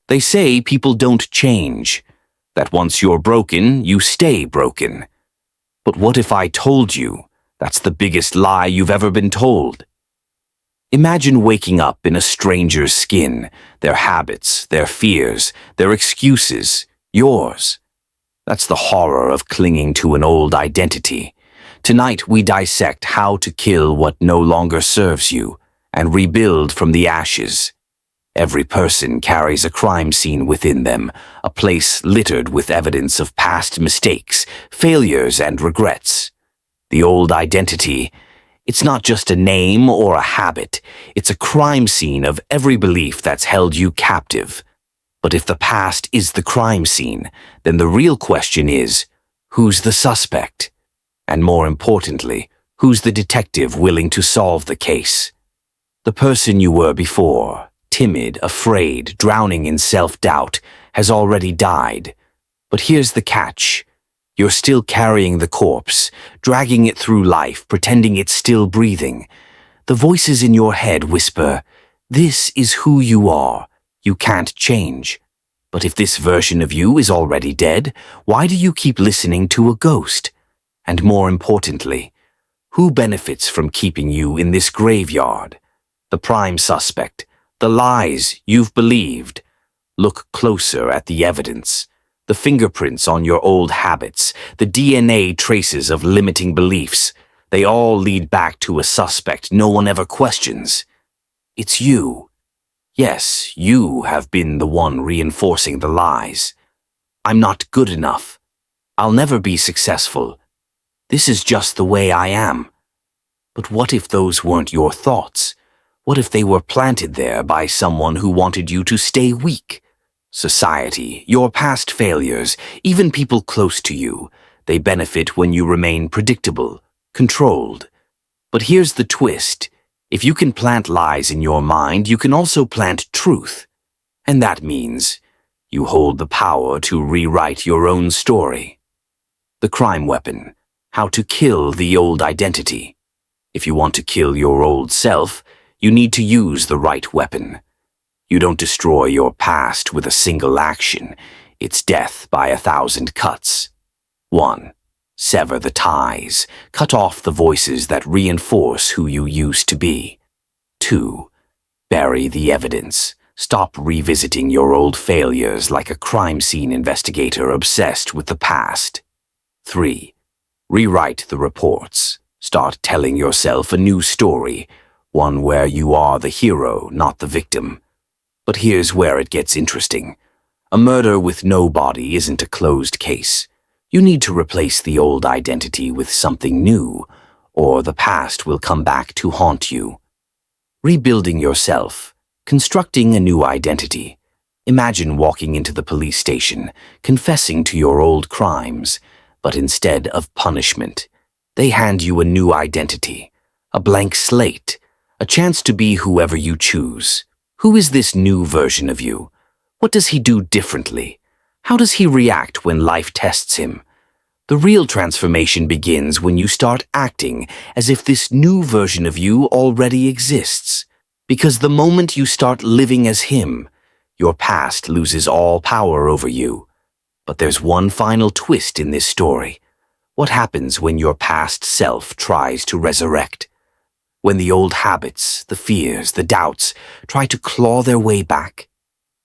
They say people don't change, that once you're broken, you stay broken. But what if I told you that's the biggest lie you've ever been told? Imagine waking up in a stranger's skin, their habits, their fears, their excuses, yours. That's the horror of clinging to an old identity. Tonight we dissect how to kill what no longer serves you and rebuild from the ashes. Every person carries a crime scene within them, a place littered with evidence of past mistakes, failures, and regrets. The old identity, it's not just a name or a habit, it's a crime scene of every belief that's held you captive. But if the past is the crime scene, then the real question is, who's the suspect? And more importantly, who's the detective willing to solve the case? The person you were before, timid, afraid, drowning in self-doubt, has already died. But here's the catch. You're still carrying the corpse, dragging it through life, pretending it's still breathing. The voices in your head whisper, "This is who you are. You can't change." But if this version of you is already dead, why do you keep listening to a ghost? And more importantly, who benefits from keeping you in this graveyard? The prime suspect, the lies you've believed. Look closer at the evidence. The fingerprints on your old habits, the DNA traces of limiting beliefs, they all lead back to a suspect no one ever questions. It's you. Yes, you have been the one reinforcing the lies. I'm not good enough. I'll never be successful. This is just the way I am. But what if those weren't your thoughts? What if they were planted there by someone who wanted you to stay weak? Society, your past failures, even people close to you, they benefit when you remain predictable, controlled. But here's the twist. If you can plant lies in your mind, you can also plant truth. And that means you hold the power to rewrite your own story. The crime weapon. How to kill the old identity. If you want to kill your old self, you need to use the right weapon. You don't destroy your past with a single action. It's death by 1,000 cuts. 1. Sever the ties. Cut off the voices that reinforce who you used to be. 2. Bury the evidence. Stop revisiting your old failures like a crime scene investigator obsessed with the past. 3. Rewrite the reports. Start telling yourself a new story, one where you are the hero, not the victim. But here's where it gets interesting. A murder with no body isn't a closed case. You need to replace the old identity with something new, or the past will come back to haunt you. Rebuilding yourself, constructing a new identity. Imagine walking into the police station, confessing to your old crimes, but instead of punishment, they hand you a new identity, a blank slate, a chance to be whoever you choose. Who is this new version of you? What does he do differently? How does he react when life tests him? The real transformation begins when you start acting as if this new version of you already exists. Because the moment you start living as him, your past loses all power over you. But there's one final twist in this story. What happens when your past self tries to resurrect? When the old habits, the fears, the doubts try to claw their way back?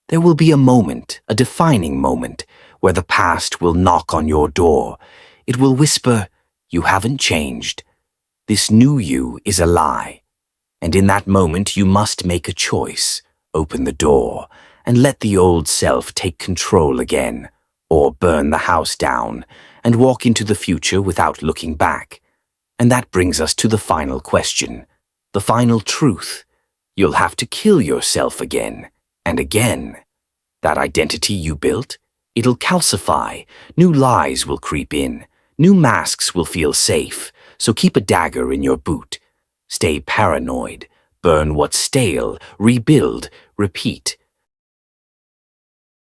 There will be a moment, a defining moment, where the past will knock on your door. It will whisper, "You haven't changed. This new you is a lie." And in that moment you must make a choice, open the door, and let the old self take control again, or burn the house down, and walk into the future without looking back. And that brings us to the final question, the final truth. You'll have to kill yourself again, and again. That identity you built, it'll calcify, new lies will creep in, new masks will feel safe, so keep a dagger in your boot. Stay paranoid, burn what's stale, rebuild, repeat,